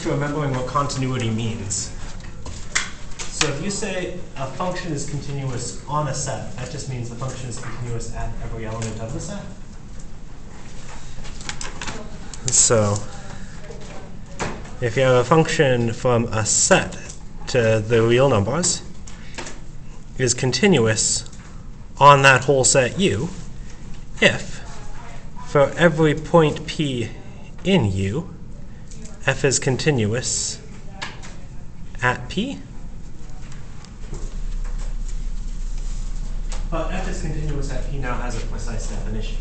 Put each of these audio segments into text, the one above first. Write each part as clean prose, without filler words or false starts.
to remembering what continuity means. So if you say a function is continuous on a set, that just means the function is continuous at every element of the set. So if you have a function from a set to the real numbers is continuous on that whole set U if for every point P in U, f is continuous at P. But f is continuous at P now has a precise definition.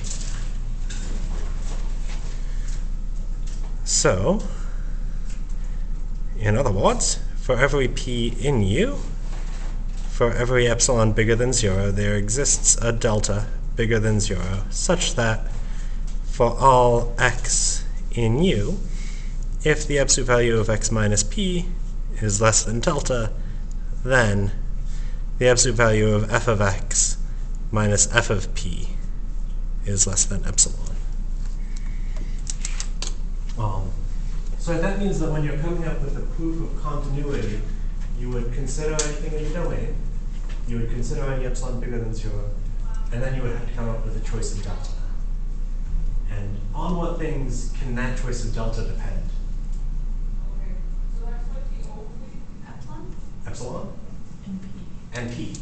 So, in other words, for every P in U, for every epsilon bigger than 0, there exists a delta bigger than 0, such that for all x in U, if the absolute value of x minus p is less than delta, then the absolute value of f of x minus f of p is less than epsilon. So that means that when you're coming up with a proof of continuity, you would consider anything in your domain, you would consider any epsilon bigger than 0, and then you would have to come up with a choice of delta. And on what things can that choice of delta depend? So that's what the epsilon? Epsilon? And P. And P.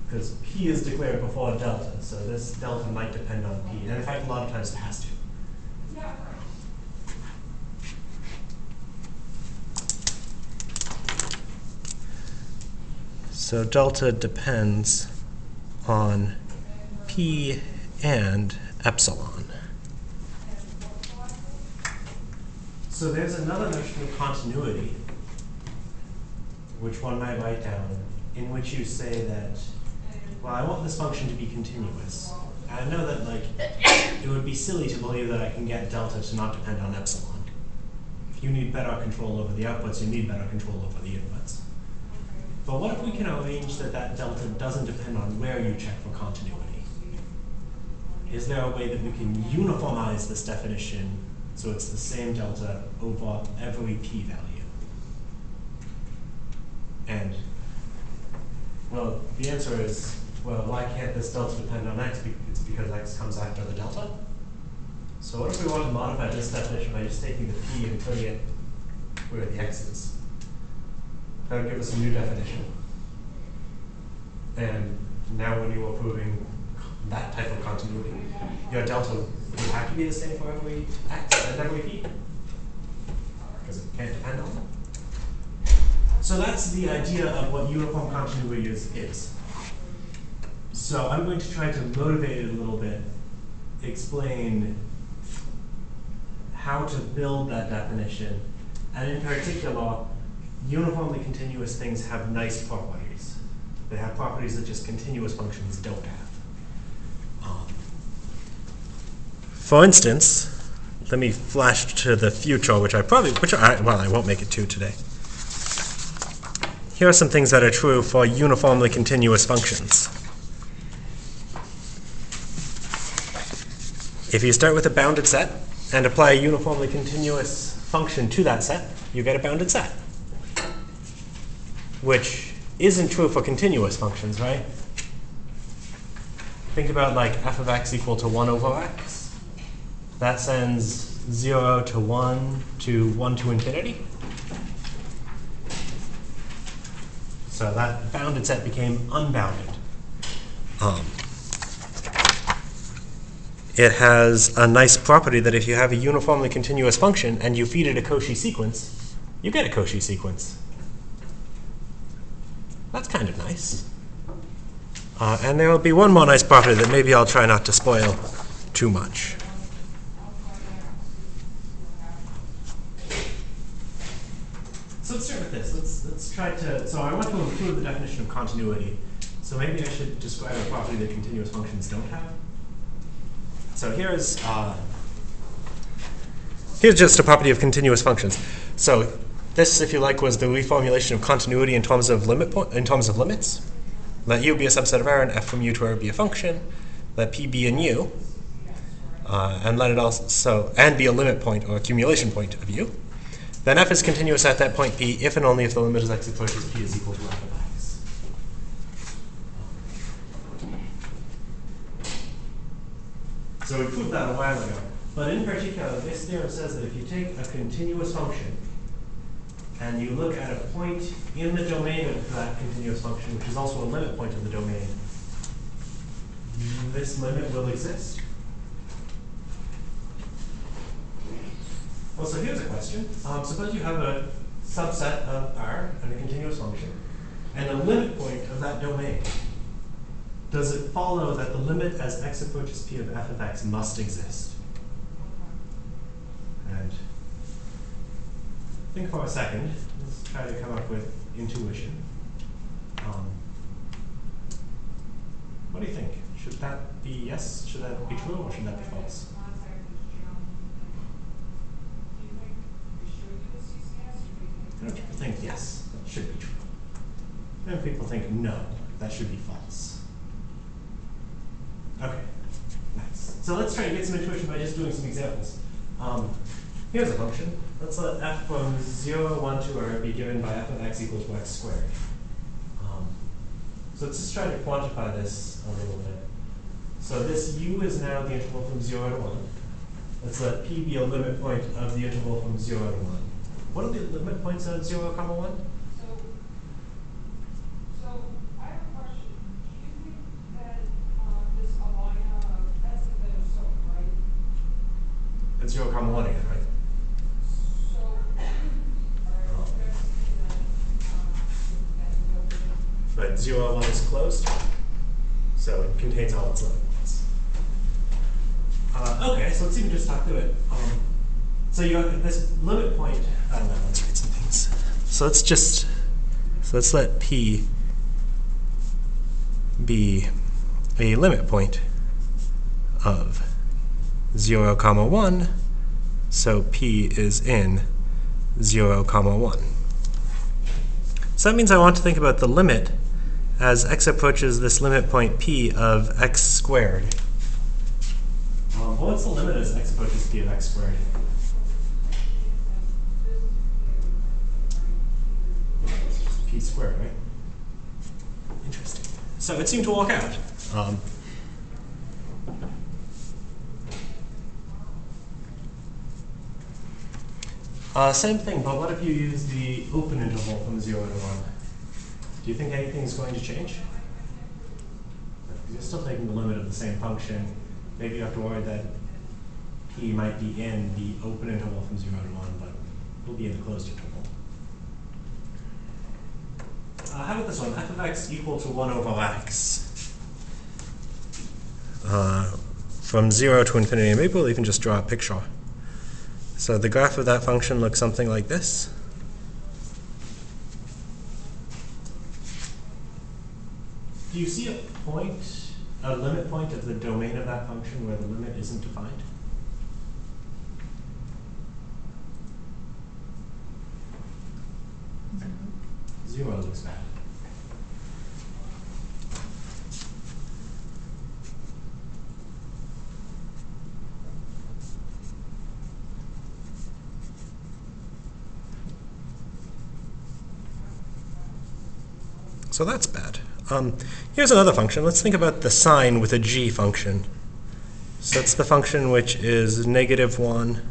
Because P is declared before delta, so this delta might depend on P. And in fact, a lot of times it has to. Yeah. So delta depends on P and epsilon. So there's another notion of continuity, which one might write down, in which you say that, well, I want this function to be continuous. I know that it would be silly to believe that I can get delta to not depend on epsilon. If you need better control over the outputs, you need better control over the inputs. But what if we can arrange that that delta doesn't depend on where you check for continuity? Is there a way that we can uniformize this definition so it's the same delta over every p value? And, well, the answer is, well, why can't this delta depend on x? It's because x comes after the delta. So what if we want to modify this definition by just taking the p and putting it where the x is? That would give us a new definition. And now when you are proving that type of continuity, your delta would have to be the same for every x and every p, because it can't depend on them. So that's the idea of what uniform continuity is. So I'm going to try to motivate it a little bit, explain how to build that definition, and in particular, uniformly continuous things have nice properties. They have properties that just continuous functions don't have. For instance, let me flash to the future, I won't make it to today. Here are some things that are true for uniformly continuous functions. If you start with a bounded set and apply a uniformly continuous function to that set, you get a bounded set, which isn't true for continuous functions, right? Think about f of x equal to 1 over x. That sends 0 to 1 to 1 to infinity. So that bounded set became unbounded. It has a nice property that if you have a uniformly continuous function and you feed it a Cauchy sequence, you get a Cauchy sequence. That's kind of nice. And there will be one more nice property that maybe I'll try not to spoil too much. So let's start with this. Let's try to, so I want to improve the definition of continuity. So maybe I should describe a property that continuous functions don't have. So here's just a property of continuous functions. So this, if you like, was the reformulation of continuity in terms of limits. Let U be a subset of R and f from U to R be a function. Let P be in U, and let it also and be a limit point or accumulation point of U. then f is continuous at that point p if and only if the limit as x approaches p is equal to f of x. So we proved that a while ago. But in particular, this theorem says that if you take a continuous function and you look at a point in the domain of that continuous function, which is also a limit point of the domain, this limit will exist. Well, so here's a question. Suppose you have a subset of R and a continuous function, and the limit point of that domain. Does it follow that the limit as x approaches p of f of x must exist? And think for a second. Let's try to come up with intuition. What do you think? Should that be yes? Should that be true, or should that be false? And people think yes, that should be true. And people think no, that should be false. Okay, nice. So let's try to get some intuition by just doing some examples. Here's a function. Let's let f from 0, 1 to r be given by f of x equal to x squared. So let's just try to quantify this a little bit. So this u is now the interval from 0 to 1. Let's let p be a limit point of the interval from 0 to 1. What are the limit points at 0, 1? So I have a question. Do you think that this Alina, that's a bit of soap, right? At 0, 1 again, right? So, are you But 0, 1 is closed, so it contains all its limit points. Okay, so let's even just talk through it. So you have this limit point. I don't know. Let's write some things. So let's let p be a limit point of 0, 1. So p is in 0, 1. So that means I want to think about the limit as x approaches this limit point p of x squared. Well, what's the limit as x approaches p of x squared? It's just p squared, right? Interesting. So it seemed to work out. Same thing, but what if you use the open interval from 0 to 1? Do you think anything's going to change? You're still taking the limit of the same function. Maybe you have to worry that p might be in the open interval from 0 to 1, but it'll be in the closed interval. How about this one? F of x equal to 1 over x. From 0 to infinity. Maybe we'll even just draw a picture. So the graph of that function looks something like this. Do you see a point, a limit point of the domain of that function where the limit isn't defined? Zero looks bad. So that's bad. Here's another function. Let's think about the sine with a g function. So that's the function which is -1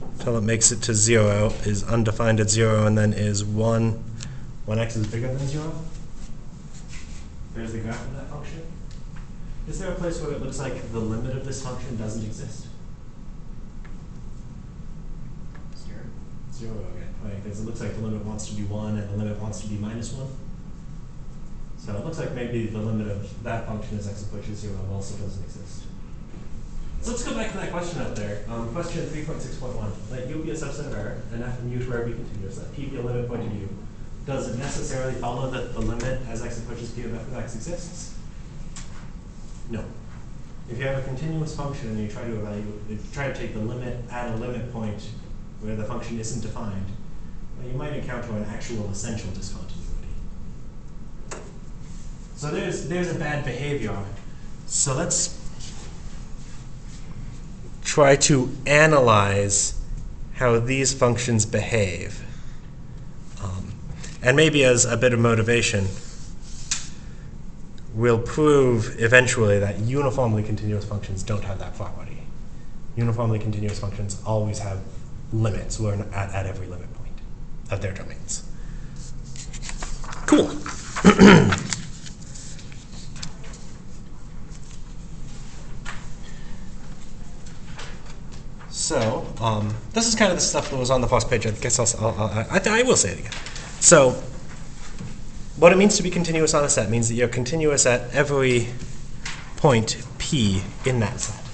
until it makes it to 0, is undefined at 0, and then is 1 when x is bigger than 0. There's the graph of that function. Is there a place where it looks like the limit of this function doesn't exist? 0 again. Right, because it looks like the limit wants to be 1 and the limit wants to be -1. So it looks like maybe the limit of that function as x approaches 0 also doesn't exist. So let's go back to that question out there. Question 3.6.1. Let u be a subset of R, and f and u to R be continuous. Let p be a limit point of u. Does it necessarily follow that the limit as x approaches p of f of x exists? No. If you have a continuous function and you try to take the limit at a limit point where the function isn't defined, well, you might encounter an actual essential discontinuity. So there's a bad behavior. So let's try to analyze how these functions behave. And maybe as a bit of motivation, we'll prove eventually that uniformly continuous functions don't have that property. Uniformly continuous functions always have limits. We're at every limit point of their domains. Cool. So this is kind of the stuff that was on the first page. I guess I will say it again. So what it means to be continuous on a set means that you're continuous at every point P in that set.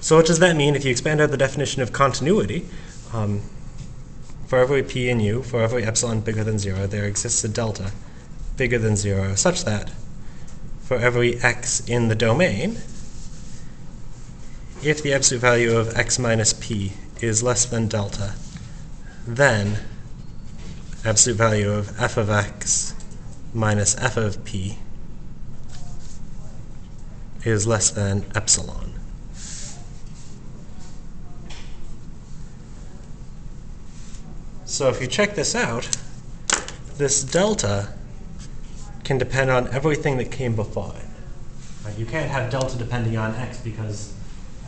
So what does that mean if you expand out the definition of continuity? For every P in U, for every epsilon bigger than 0, there exists a delta bigger than 0 such that for every x in the domain, if the absolute value of x minus p is less than delta, then absolute value of f of x minus f of p is less than epsilon. So if you check this out, this delta can depend on everything that came before it. Right? You can't have delta depending on x because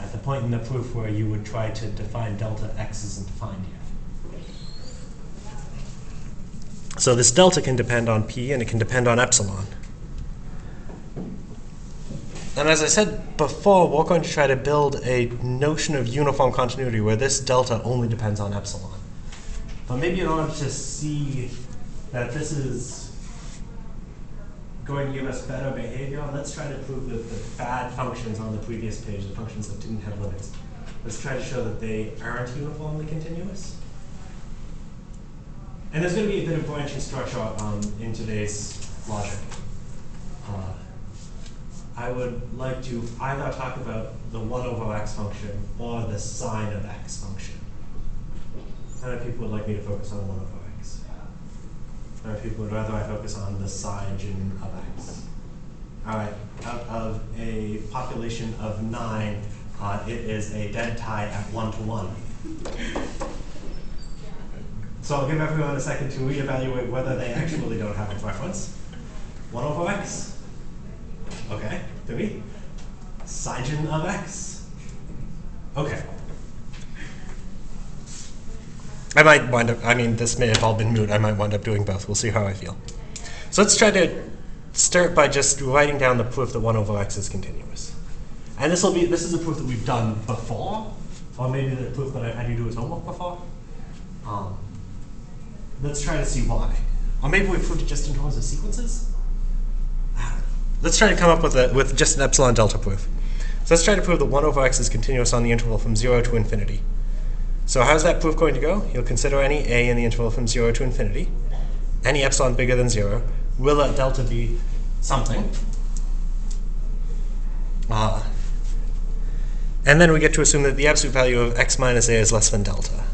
at the point in the proof where you would try to define delta, x isn't defined yet. So this delta can depend on p and it can depend on epsilon. And as I said before, we're going to try to build a notion of uniform continuity where this delta only depends on epsilon. But maybe in order to see that this is going to give us better behavior, let's try to prove that the bad functions on the previous page, the functions that didn't have limits, let's try to show that they aren't uniformly continuous. And there's going to be a bit of branching structure in today's logic. I would like to either talk about the 1 over x function or the sine of x function. How many people would like me to focus on 1 over x? How many people would rather I focus on the sign of x? All right, out of a population of 9, it is a dead tie at 1 to 1. So I'll give everyone a second to reevaluate whether they actually don't have a preference. 1 over x? Okay, 3. Sine of x? Okay. I might wind up, this may have all been moot. I might wind up doing both. We'll see how I feel. So let's try to start by just writing down the proof that 1 over x is continuous. And this is a proof that we've done before, or maybe the proof that I've had you do as homework before. Let's try to see why. Or maybe we proved it just in terms of sequences? I don't know. Let's try to come up with just an epsilon delta proof. So let's try to prove that 1 over x is continuous on the interval from 0 to infinity. So how's that proof going to go? You'll consider any a in the interval from 0 to infinity, any epsilon bigger than 0. Will that delta be something? And then we get to assume that the absolute value of x minus a is less than delta.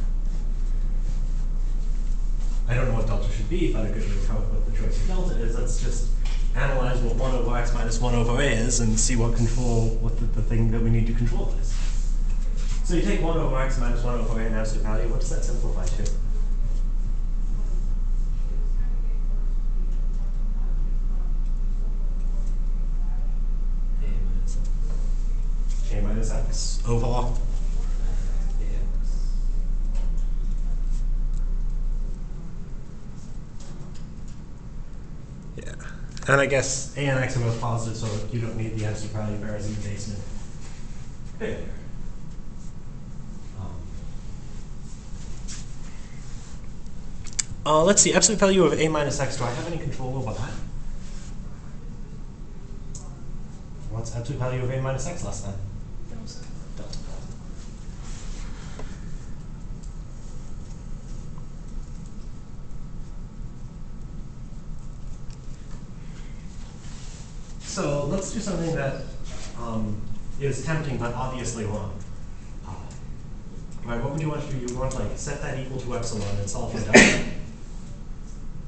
I don't know what delta should be, but a good way to come up with the choice of delta is let's just analyze what 1 over x minus 1 over a is and see what the thing that we need to control is. So you take 1 over x minus 1 over a in absolute value. What does that simplify to? A minus x over yeah. And I guess a and x are both positive, so you don't need the absolute value of errors in the basement. There. Let's see, absolute value of a minus x. Do I have any control over that? What's absolute value of a minus x less than? Delta. So let's do something that is tempting but obviously wrong. Right, what would you want to do? You want to set that equal to epsilon and solve for delta.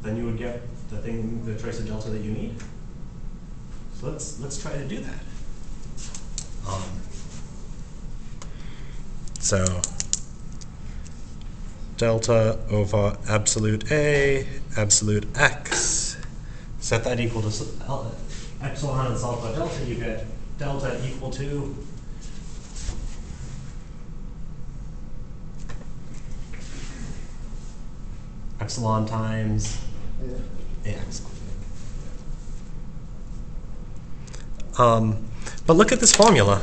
Then you would get the choice of delta that you need. So let's try to do that. So delta over absolute A, absolute X. Set that equal to epsilon and solve for delta. You get delta equal to epsilon times AX. But look at this formula.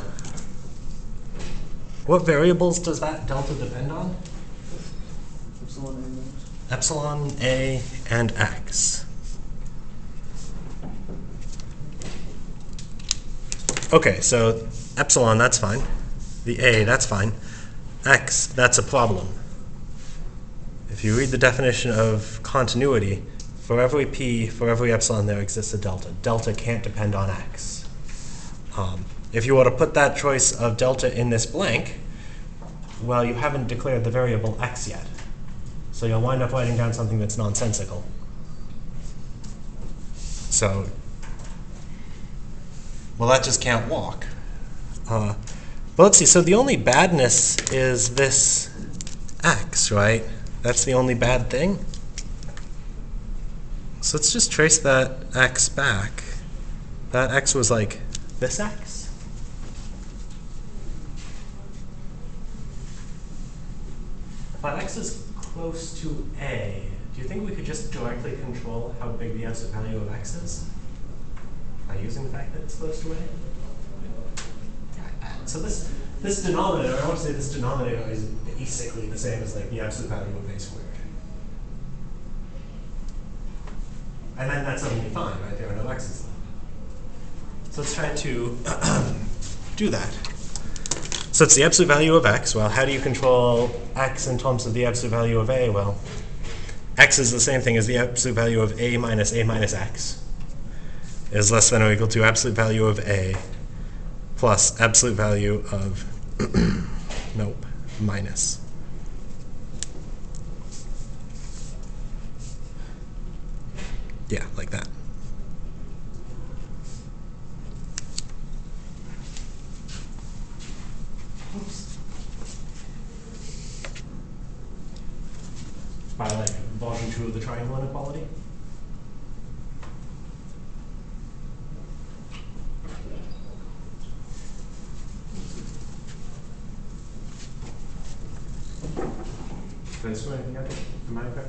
What variables does that delta depend on? Epsilon, A, and X. Okay, so epsilon, that's fine. The A, that's fine. X, that's a problem. If you read the definition of continuity, for every P, for every epsilon, there exists a delta. Delta can't depend on X. If you were to put that choice of delta in this blank, well, you haven't declared the variable X yet. So you'll wind up writing down something that's nonsensical. So, well, that just can't walk. But let's see, so the only badness is this X, right? That's the only bad thing. So let's just trace that X back. That X was like this X. But X is close to A. Do you think we could just directly control how big the absolute value of X is by using the fact that it's close to A? So this denominator, I want to say this denominator is basically the same as like the absolute value of A squared. And then that's suddenly fine, right? There are no X's left. So let's try to do that. So it's the absolute value of X. Well, how do you control X in terms of the absolute value of A? Well, X is the same thing as the absolute value of A minus X is less than or equal to absolute value of A plus absolute value of nope, minus. Yeah, like that. Oops. By like volume 2 of the triangle inequality. Did I screw anything up? Am I okay?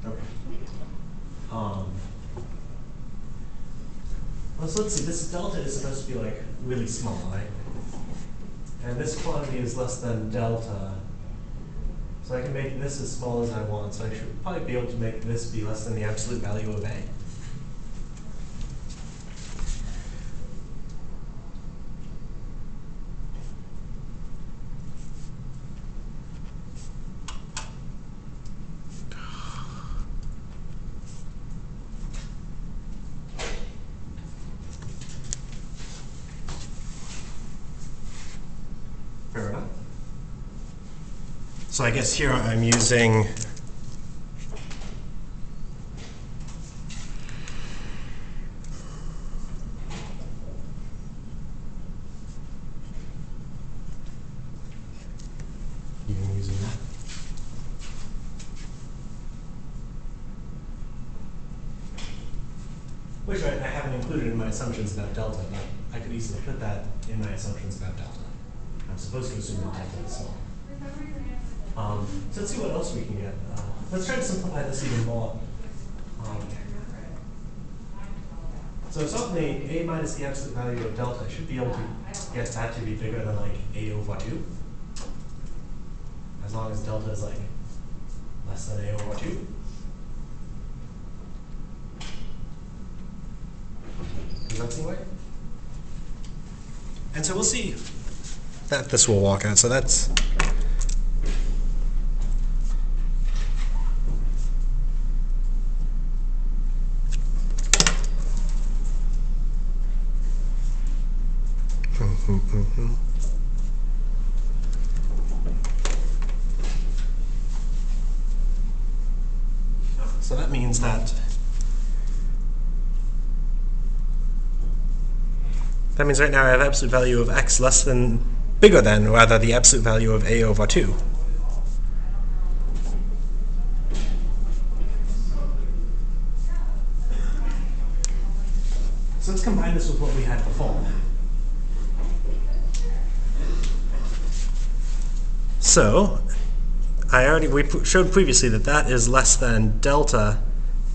Okay. Well, so let's see, this delta is supposed to be like really small, right? And this quantity is less than delta. So I can make this as small as I want. So I should probably be able to make this be less than the absolute value of A. Fair enough. So I guess here I'm using that. Which I haven't included in my assumptions about delta, but I could easily put that in my assumptions about delta. I'm supposed to assume that delta is small. So let's see what else we can get. Let's try to simplify this even more. So certainly A minus the absolute value of delta, I should be able to get that to be bigger than like A over 2. As long as delta is like less than A over 2. Does that seem right? And so we'll see that this will walk out. So that's so that means that right now I have absolute value of X less than bigger than, rather, the absolute value of a over 2. So let's combine this with what we had before. So we showed previously that that is less than delta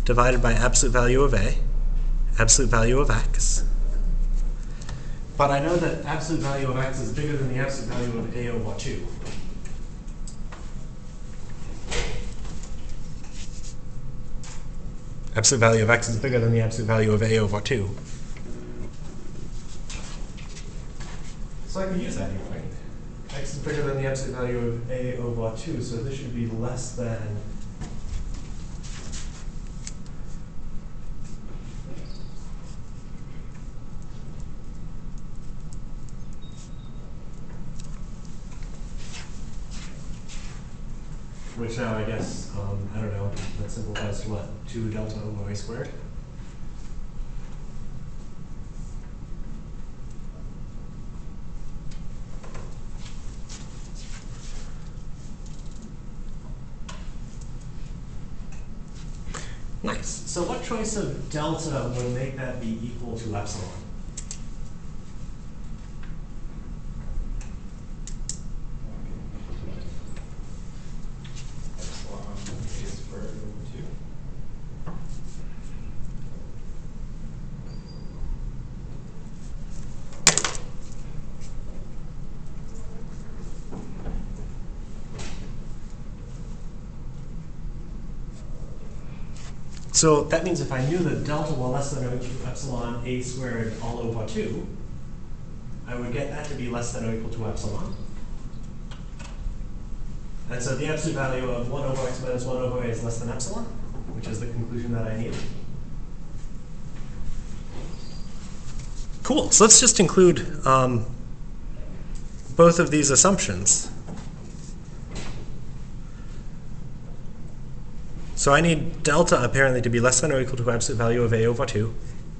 divided by absolute value of a, absolute value of x. But I know that absolute value of x is bigger than the absolute value of a over 2. Absolute value of x is bigger than the absolute value of a over 2. So I can use that here, right? X is bigger than the absolute value of a over 2, so this should be less than which now I guess, I don't know, that simplifies to what? 2 delta over a squared? Nice. So what choice of delta would make that be equal to epsilon? Epsilon a squared over 2. So that means if I knew that delta were less than or equal to epsilon a squared all over 2, I would get that to be less than or equal to epsilon. And so the absolute value of 1 over x minus 1 over a is less than epsilon, which is the conclusion that I need. Cool. So let's just include both of these assumptions. So I need delta apparently to be less than or equal to absolute value of a over 2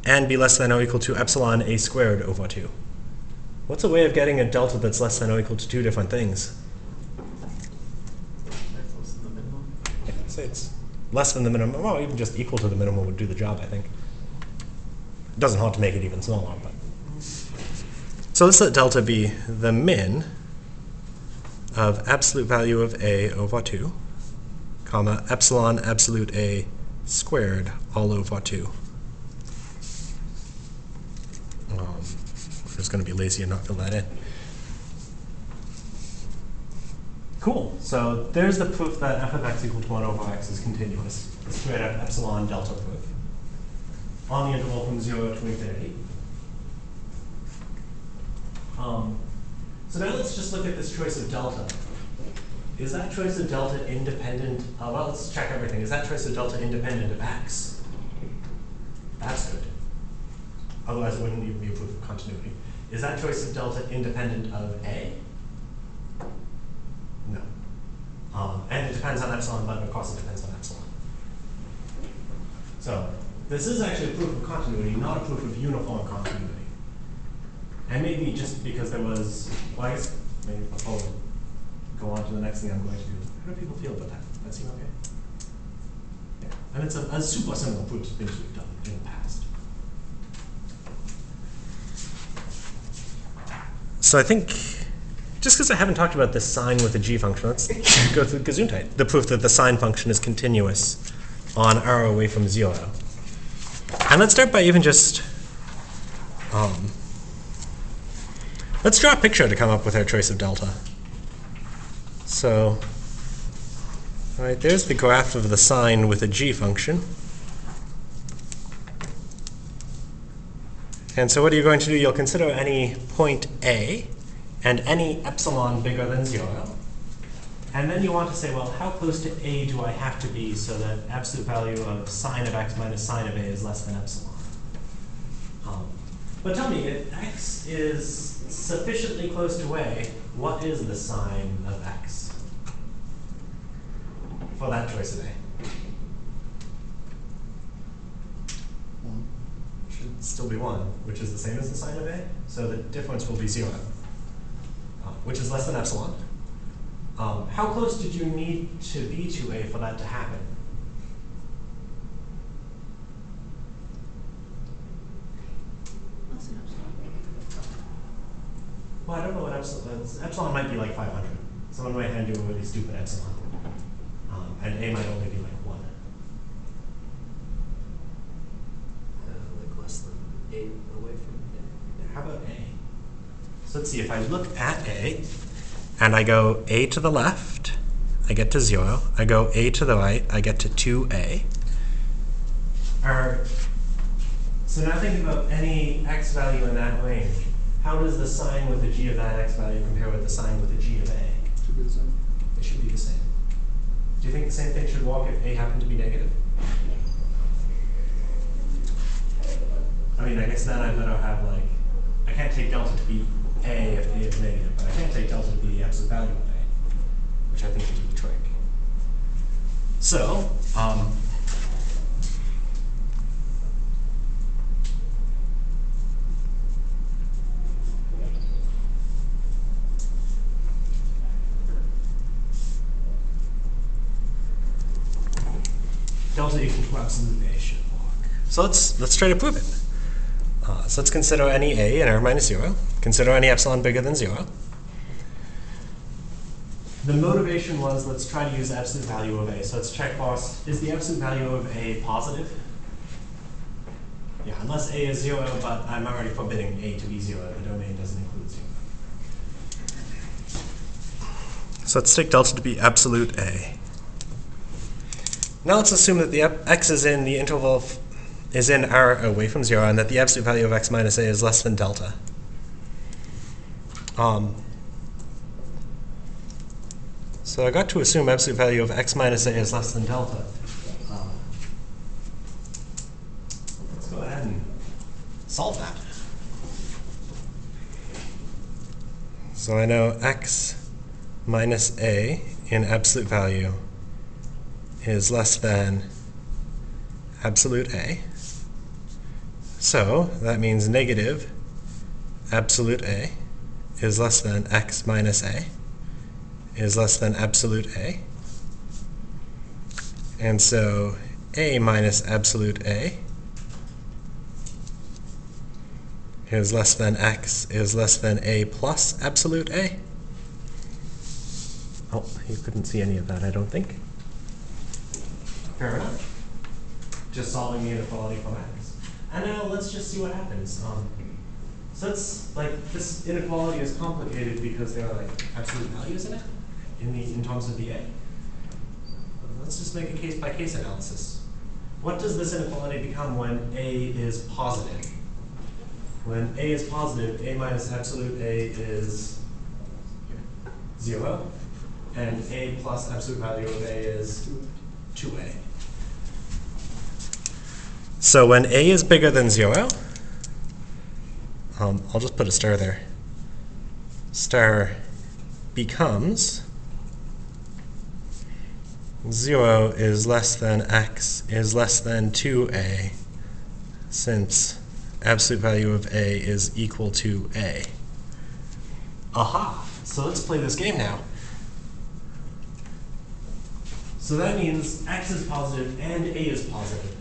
and be less than or equal to epsilon a squared over 2. What's a way of getting a delta that's less than or equal to 2 different things? Less than the minimum. Yeah, say it's less than the minimum. Well, even just equal to the minimum would do the job, I think. It doesn't hurt to make it even smaller, but. So let's let delta be the min of absolute value of a over 2, comma, epsilon absolute a squared all over 2. I'm just going to be lazy and not fill that in. Cool. So there's the proof that f of x equal to 1 over x is continuous. The straight up epsilon delta proof on the interval from 0 to infinity. So now let's just look at this choice of delta. Is that choice of delta independent? Well, let's check everything. Is that choice of delta independent of x? That's good. Otherwise, it wouldn't even be a proof of continuity. Is that choice of delta independent of a? No. And it depends on epsilon, but of course it depends on epsilon. So this is actually a proof of continuity, not a proof of uniform continuity. And maybe just because there was, well, I guess maybe before we go on to the next thing I'm going to do. How do people feel about that? Does that seem okay? Yeah. And it's a super similar proof to things we've done in the past. So I think, just because I haven't talked about this sine with a g function, let's go through Gesundheit, the proof that the sine function is continuous on r away from 0. And let's start by even just, let's draw a picture to come up with our choice of delta. So, all right, there's the graph of the sine with a g function. And so what are you going to do? You'll consider any point A and any epsilon bigger than 0. And then you want to say, well, how close to A do I have to be so that absolute value of sine of x minus sine of A is less than epsilon? But tell me, if x is sufficiently close to A, what is the sine of x for that choice of A? Should still be 1, which is the same as the sine of A. So the difference will be 0. which is less than epsilon. How close did you need to be to A for that to happen? Well, I don't know what epsilon is. Epsilon might be like 500. Someone might hand you a really stupid epsilon. And A might only be like 1. Like less than 8 away from How about A? So let's see, if I look at A, and I go A to the left, I get to 0. I go A to the right, I get to 2A. So now think about any x value in that range. How does the sign with the g of that x value compare with the sign with the g of A? Should be the same. It should be the same. Do you think the same thing should walk if A happened to be negative? I mean, I guess then I better have like, I can't take delta to be A if A is negative, but I can't take delta to be the absolute value of A, which I think should be the trick. So, delta equal to absolute A should walk. So let's try to prove it. So let's consider any A in R minus 0. Consider any epsilon bigger than 0. The motivation was let's try to use absolute value of A. So let's check first, is the absolute value of A positive? Yeah, unless A is 0, but I'm already forbidding A to be 0. The domain doesn't include 0. So let's take delta to be absolute A. Now let's assume that the x is in the interval is in R away from 0, and that the absolute value of x minus A is less than delta. So I got to assume absolute value of x minus A is less than delta. Let's go ahead and solve that. So I know x minus A in absolute value is less than absolute A. So that means negative absolute A is less than x minus A is less than absolute A. And so A minus absolute A is less than x is less than A plus absolute A. Oh, you couldn't see any of that, I don't think. Fair enough. Just solving the inequality from x. And now let's just see what happens. So it's like this inequality is complicated because there are like absolute values in it, in terms of the A. Let's just make a case-by-case analysis. What does this inequality become when A is positive? When A is positive, A minus absolute A is 0, and A plus absolute value of A is 2A. So when A is bigger than 0, I'll just put a star there. Star becomes 0 is less than x is less than 2A, since absolute value of A is equal to A. Aha! So let's play this game now. So that means x is positive and A is positive.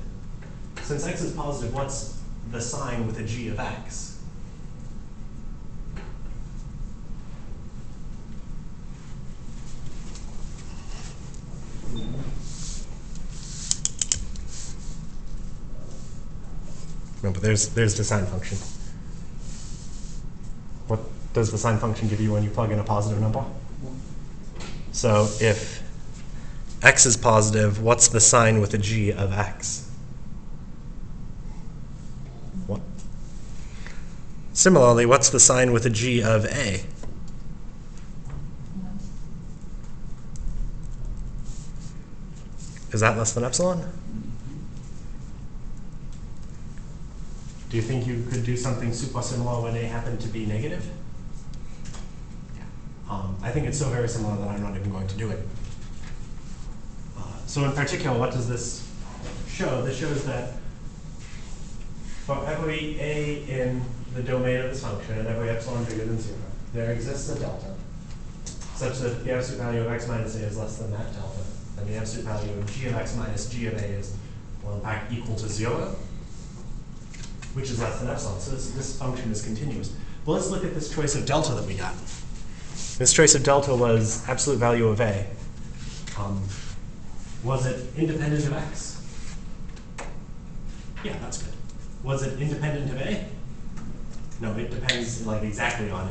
Since x is positive, what's the sign with a g of x? Remember, there's the sign function. What does the sign function give you when you plug in a positive number? So if x is positive, what's the sign with a g of x? What? Similarly, what's the sign with a g of A? Is that less than epsilon? Do you think you could do something super similar when A happened to be negative? Yeah. I think it's so very similar that I'm not even going to do it. So in particular, what does this show? This shows that for every A in the domain of this function and every epsilon bigger than 0, there exists a delta such that the absolute value of x minus a is less than that delta, and the absolute value of g of x minus g of a is, well, in fact, equal to 0, which is less than epsilon. So this function is continuous. Well, let's look at this choice of delta that we got. This choice of delta was absolute value of a. Was it independent of x? Yeah, that's good. Was it independent of a? No, it depends like exactly on a.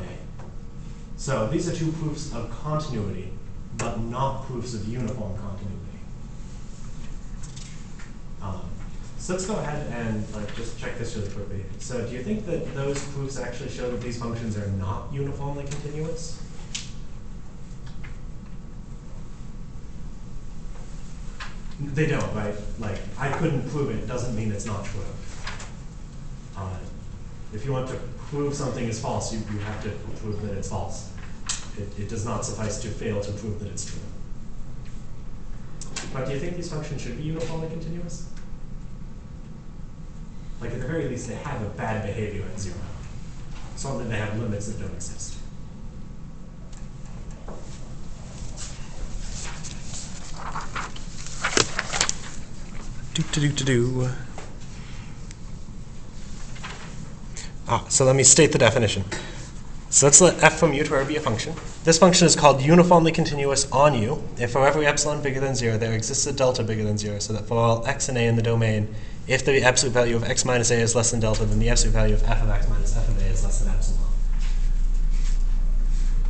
So these are two proofs of continuity, but not proofs of uniform continuity. So let's go ahead and just check this really quickly. So do you think that those proofs actually show that these functions are not uniformly continuous? They don't, right? Like, I couldn't prove it, doesn't mean it's not true. If you want to prove something is false, you have to prove that it's false. It does not suffice to fail to prove that it's true. But do you think these functions should be uniformly continuous? Like, at the very least, they have a bad behavior at 0. So that they have limits that don't exist. So let me state the definition. So let's let f from u to r be a function. This function is called uniformly continuous on u if for every epsilon bigger than 0 there exists a delta bigger than 0, so that for all x and a in the domain, if the absolute value of x minus a is less than delta, then the absolute value of f of x minus f of a is less than epsilon.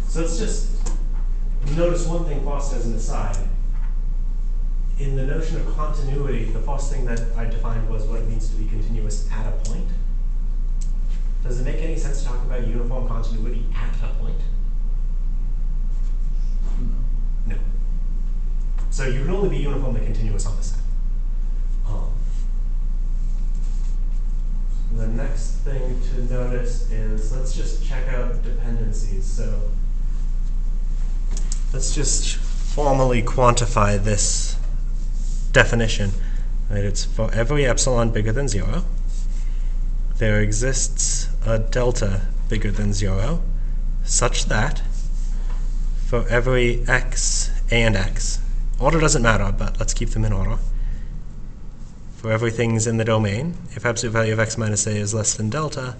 So let's just notice one thing first as an aside. In the notion of continuity, the first thing that I defined was what it means to be continuous at a point. Does it make any sense to talk about uniform continuity at a point? No. So you can only be uniformly continuous on the set. The next thing to notice is, let's just check out dependencies. So let's just formally quantify this definition. Right? It's for every epsilon bigger than 0, there exists a delta bigger than 0, such that for every x and x, order doesn't matter, but let's keep them in order. For everything's in the domain, if absolute value of x minus a is less than delta,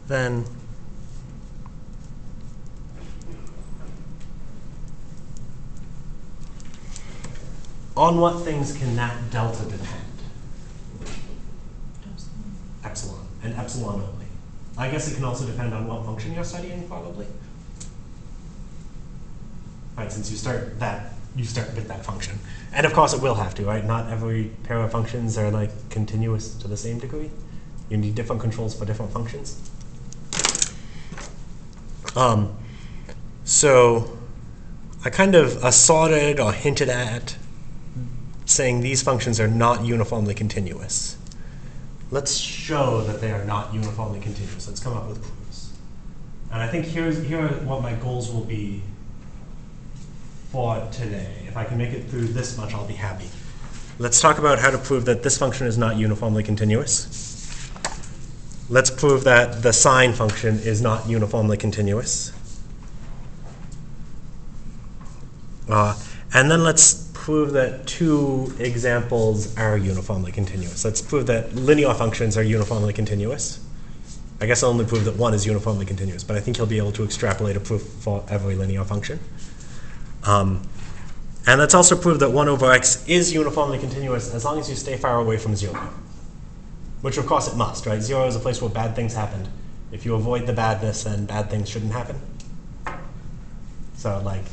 then on what things can that delta depend? Epsilon, and epsilon only. I guess it can also depend on what function you're studying, probably. Right, since you start with that function. And of course it will have to, right? Not every pair of functions are like continuous to the same degree. You need different controls for different functions. So I kind of assorted or hinted at saying these functions are not uniformly continuous. Let's show that they are not uniformly continuous. Let's come up with proofs. And I think here are what my goals will be for today. If I can make it through this much, I'll be happy. Let's talk about how to prove that this function is not uniformly continuous. Let's prove that the sine function is not uniformly continuous. And then let's prove that two examples are uniformly continuous. Let's prove that linear functions are uniformly continuous. I guess I'll only prove that one is uniformly continuous, but I think you'll be able to extrapolate a proof for every linear function. And let's also prove that 1 over x is uniformly continuous as long as you stay far away from 0. Which of course it must, right? 0 is a place where bad things happen. If you avoid the badness, then bad things shouldn't happen. So like,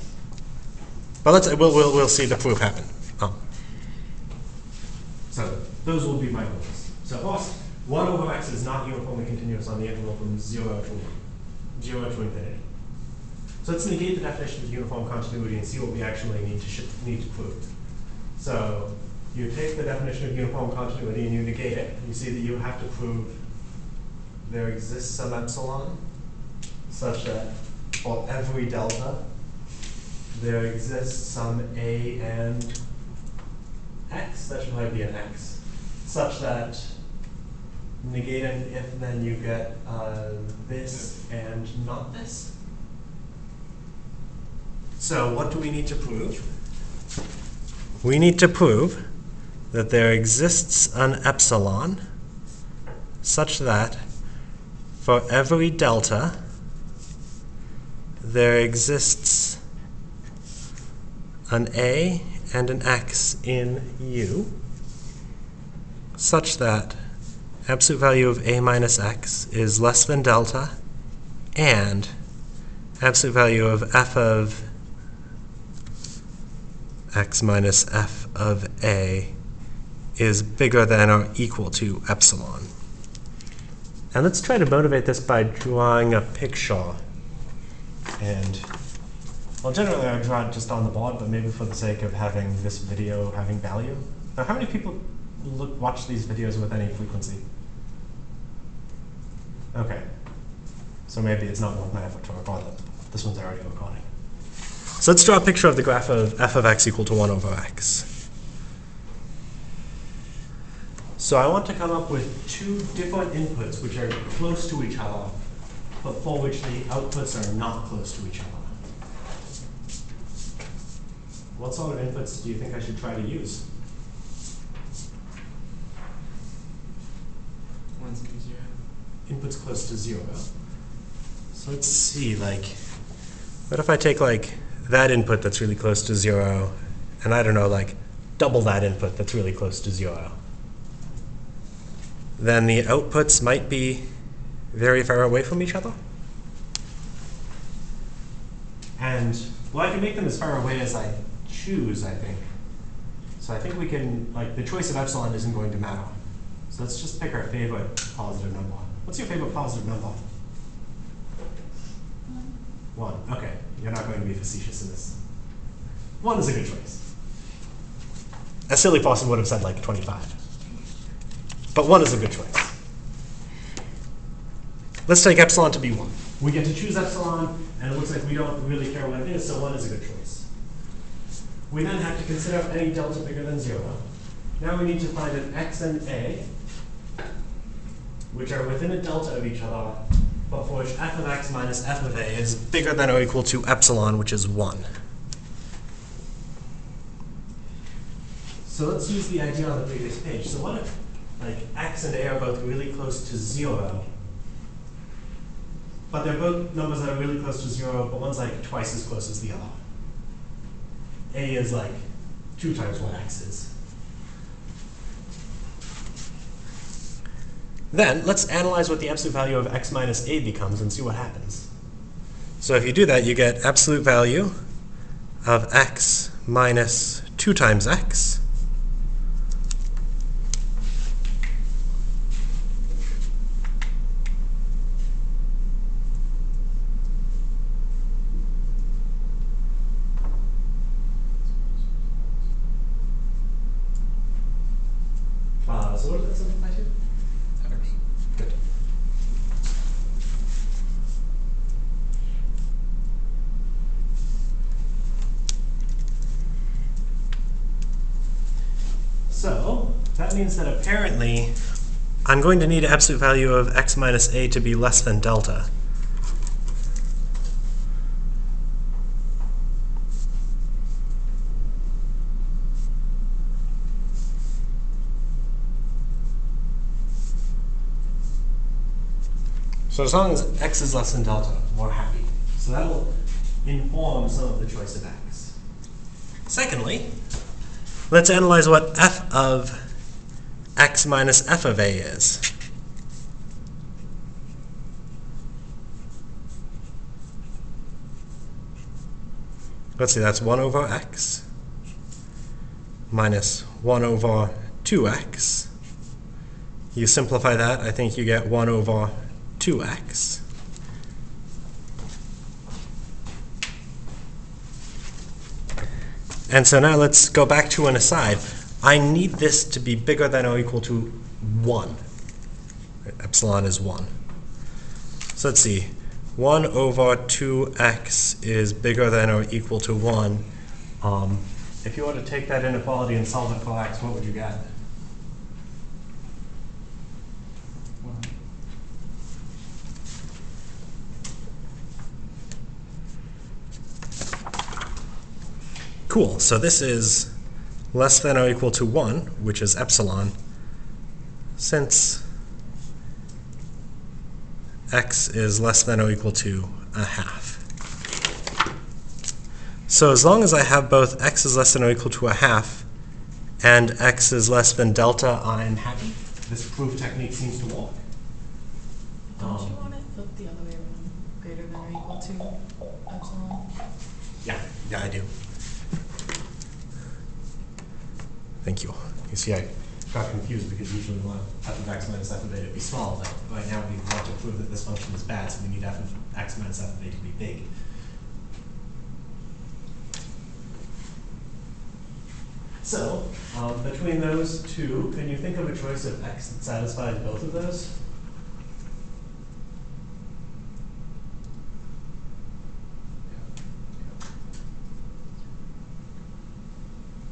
but we'll see the proof happen. So those will be my goals. So first, 1 over x is not uniformly continuous on the interval from 0 to 1, 0 to infinity. So let's negate the definition of uniform continuity and see what we actually need to prove. So you take the definition of uniform continuity and you negate it. You see that you have to prove there exists some epsilon such that for every delta there exists some a and x. That should probably be an x, such that negate an if, then you get this and not this. So what do we need to prove? We need to prove that there exists an epsilon such that for every delta there exists an A and an X in U such that absolute value of A minus X is less than delta and absolute value of f of X minus f of A is bigger than or equal to epsilon. And let's try to motivate this by drawing a picture. And, well, generally I draw it just on the board, but maybe for the sake of having this video having value. Now, how many people watch these videos with any frequency? Okay. So maybe it's not worth my effort to record them. This one's already recording. So let's draw a picture of the graph of f of x equal to 1 over x. So I want to come up with two different inputs which are close to each other, but for which the outputs are not close to each other. What sort of inputs do you think I should try to use? One's gonna be 0. Inputs close to 0. So let's see, like, what if I take like that input that's really close to 0, and I don't know, like double that input that's really close to 0? Then the outputs might be very far away from each other. And, well, I can make them as far away as I choose, I think. So I think we can, like, the choice of epsilon isn't going to matter. So let's just pick our favorite positive number. What's your favorite positive number? 1. Okay, you're not going to be facetious in this. 1 is a good choice. A silly person would have said like 25. But 1 is a good choice. Let's take epsilon to be 1. We get to choose epsilon, and it looks like we don't really care what it is, so 1 is a good choice. We then have to consider any delta bigger than 0. Now we need to find an x and a, which are within a delta of each other, but for which f of x minus f of a is bigger than or equal to epsilon, which is 1. So let's use the idea on the previous page. So what if like x and a are both really close to 0, but they're both numbers that are really close to 0, but one's like twice as close as the other. A is like 2 times what x is. Then let's analyze what the absolute value of x minus a becomes and see what happens. So if you do that, you get absolute value of x minus 2 times x so what does that simplify to? Good. So that means that apparently I'm going to need an absolute value of x minus a to be less than delta. So as long as x is less than delta, we're happy. So that'll inform some of the choice of x. Secondly, let's analyze what f of x minus f of a is. Let's see, that's 1 over x minus 1 over 2x. You simplify that, I think you get 1 over 2x. And so now let's go back to an aside. I need this to be bigger than or equal to 1. Epsilon is 1. So let's see. 1 over 2x is bigger than or equal to 1. If you were to take that inequality and solve it for x, what would you get? cool. So this is less than or equal to 1, which is epsilon, since x is less than or equal to a half. So as long as I have both x is less than or equal to a half and x is less than delta, I'm happy. This proof technique seems to work. Don't you want it flipped the other way around? Greater than or equal to epsilon? Yeah, I do. Thank you. You see, I got confused because usually we want f of x minus f of a to be small, but right now we want to prove that this function is bad, so we need f of x minus f of a to be big. So, between those two, can you think of a choice of x that satisfies both of those?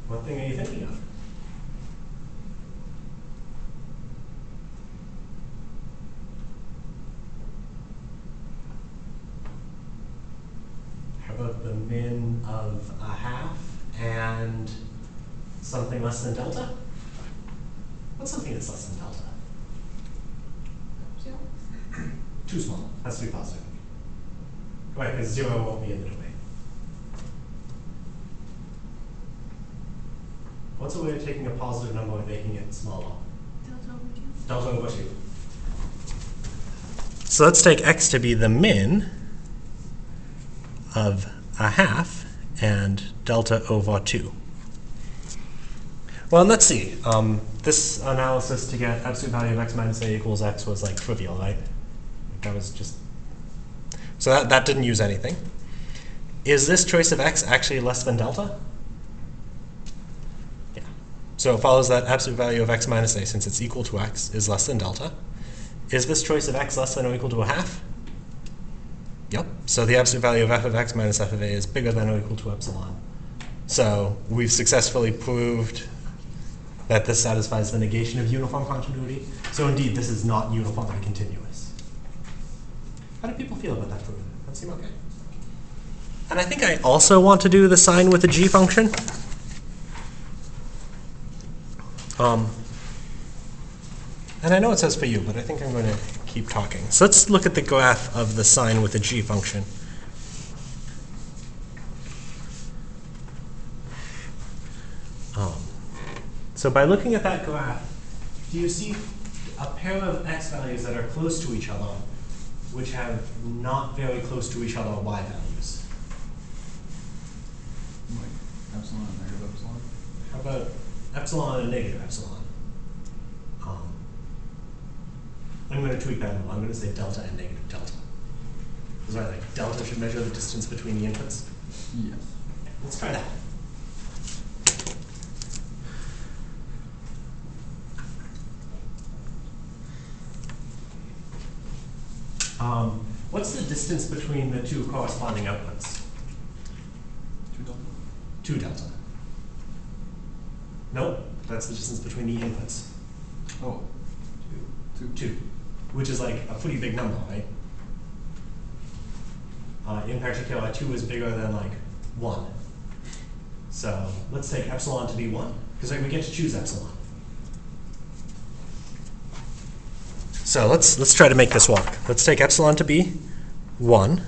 What thing are you thinking of? How about the min of a half and something less than delta? What's something that's less than delta? 0. Too small. Has to be positive. Right, because 0 won't be in the domain. What's a way of taking a positive number and making it smaller? Delta over 2. Delta over 2. So let's take x to be the min of a half and delta over 2. Well, and let's see. This analysis to get absolute value of x minus a equals x was like trivial, right? That was just... So that didn't use anything. Is this choice of x actually less than delta? Yeah. So it follows that absolute value of x minus a, since it's equal to x, is less than delta. Is this choice of x less than or equal to a half? Yep. So the absolute value of f of x minus f of a is bigger than or equal to epsilon. So we've successfully proved that this satisfies the negation of uniform continuity. So indeed, this is not uniformly continuous. How do people feel about that proof? That seem okay? And I think I also want to do the sign with a g function. And I know it says for you, but I think I'm going to keep talking. So let's look at the graph of the sign with a g function. So by looking at that graph, do you see a pair of x values that are close to each other, which have not very close to each other y values? Like epsilon and negative epsilon? How about epsilon and negative epsilon? I'm going to tweak that a little. I'm going to say delta and negative delta. Is that like delta should measure the distance between the inputs? Yes. Let's try that. What's the distance between the two corresponding outputs? 2 delta? 2 delta. Nope, that's the distance between the inputs. Oh, 2. 2, which is like a pretty big number, right? In particular, 2 is bigger than like 1. So let's take epsilon to be 1, because we get to choose epsilon. So let's try to make this work. Let's take epsilon to be 1.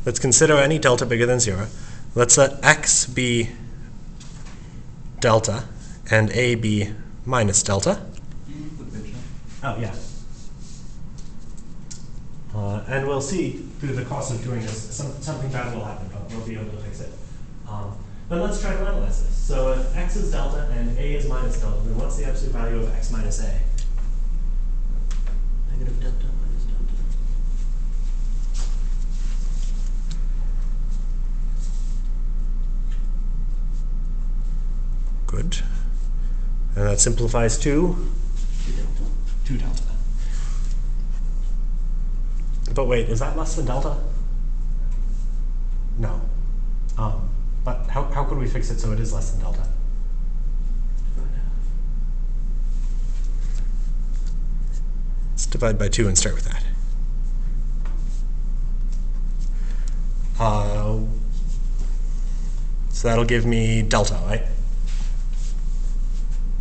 Let's consider any delta bigger than 0. Let's let x be delta and a be minus delta. Do you use the pitch Oh, yeah. And we'll see through the course of doing this, something bad will happen, but we'll be able to fix it. But let's try to analyze this. So if x is delta and a is minus delta, then what's the absolute value of x minus a? Negative delta minus delta. Good. And that simplifies to 2 delta. 2 delta. But wait, is that less than delta? No. But how could we fix it so it is less than delta? Let's divide by 2 and start with that. So that'll give me delta, right?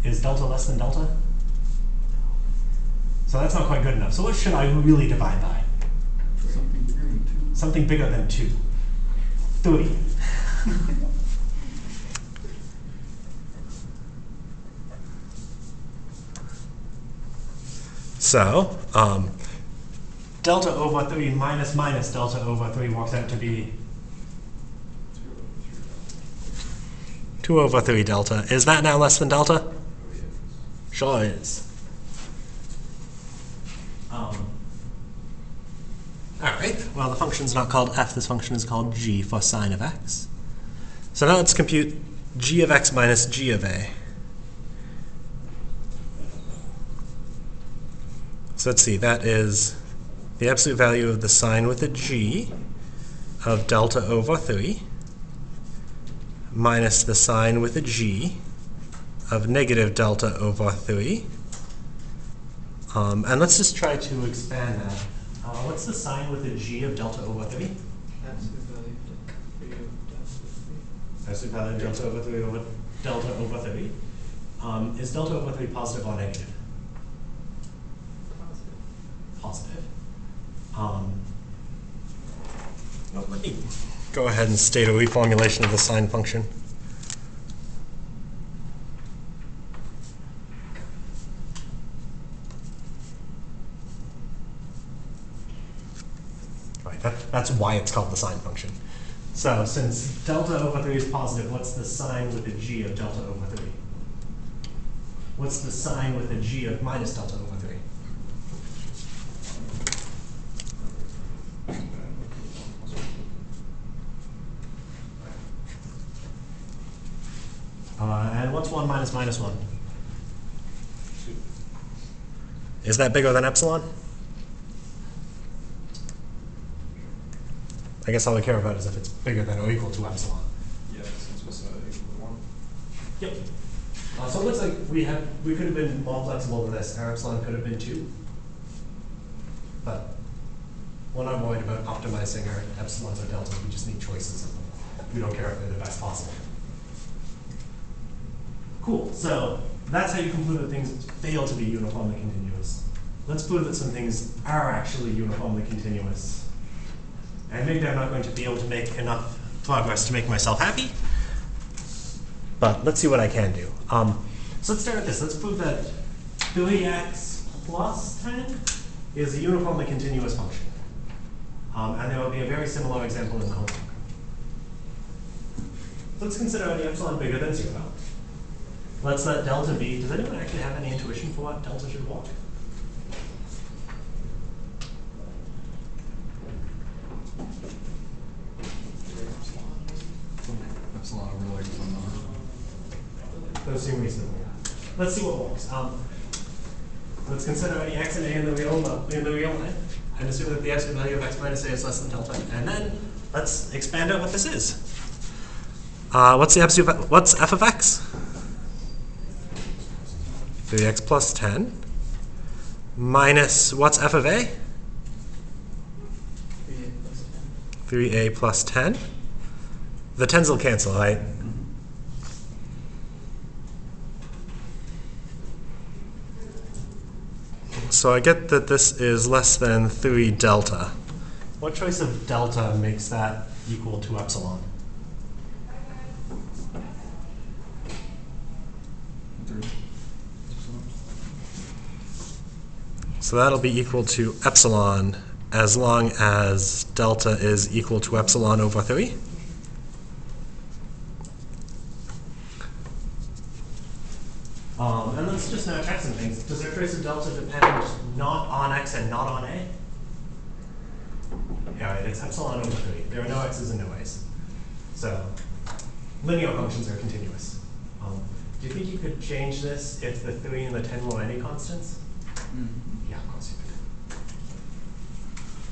Is delta less than delta? So that's not quite good enough. So what should I really divide by? Something bigger than 2. Something bigger than 2. 3. So, delta over 3 minus delta over 3 works out to be 2 over 3 delta. Is that now less than delta? Sure is. All right, well, the function's not called f, this function is called g for sine of x. So now let's compute g of x minus g of a. So let's see, that is the absolute value of the sine with a g of delta over 3 minus the sine with a g of negative delta over 3. And let's just try to expand that. What's the sine with a g of delta over 3? Absolute value of Absolute value of delta over 3 over delta over 3. Is delta over 3 positive or negative? Positive. Let me go ahead and state a reformulation of the sine function. Right, that's why it's called the sine function. So since delta over 3 is positive, what's the sine with a g of delta over 3? What's the sine with a g of minus delta over 3? And what's 1 minus minus 1? 2. Is that bigger than epsilon? I guess all I care about is if it's bigger than or equal to epsilon. Yeah, since we said equal to 1. Yep. So it looks like we could have been more flexible than this. Our epsilon could have been 2. But we're not worried about optimizing our epsilons or deltas. We just need choices of them. We don't care if they're the best possible. Cool. So that's how you conclude that things fail to be uniformly continuous. Let's prove that some things are actually uniformly continuous. And maybe I'm not going to be able to make enough progress to make myself happy. But let's see what I can do. So let's start with this. Let's prove that 3x plus 10 is a uniformly continuous function. And there will be a very similar example in the homework. Let's consider any epsilon bigger than 0. Let's let delta be. Does anyone actually have any intuition for what delta should walk? Epsilon over like some number. Those seem reasonable. Let's see what works. Let's consider any x and a in the real line, and assume that the absolute value of x minus a is less than delta. And then let's expand out what this is. What's f of x? 3x plus 10 minus what's f of a? 3a plus 10. The 10s will cancel, right? So I get that this is less than 3 delta. What choice of delta makes that equal to epsilon? 3. So that'll be equal to epsilon as long as delta is equal to epsilon over 3. And let's just now check some things. Does our choice of delta depend not on x and not on a? Yeah, right, it's epsilon over 3. There are no x's and no a's. So linear functions are continuous. Do you think you could change this if the 3 and the 10 were any constants? Yeah, of course you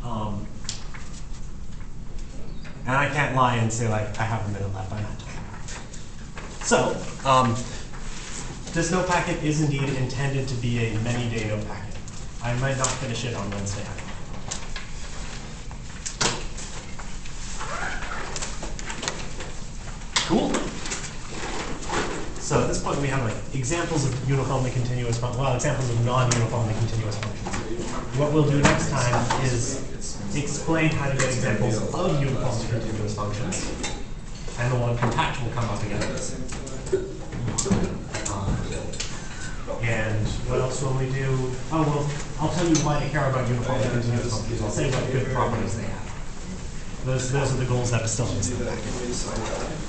could. And I can't lie and say, like, I have a minute left. I'm not talking. So, this note packet is indeed intended to be a many-day note packet. I might not finish it on Wednesday. Cool. So at this point, we have like examples of uniformly continuous functions, well, examples of non-uniformly continuous functions. What we'll do next time is explain how to get examples of uniformly continuous functions, and the word compact will come up again. And what else will we do? Oh, well, I'll tell you why to care about uniformly continuous functions. I'll say what good properties they have. Those are the goals that are still in this packet.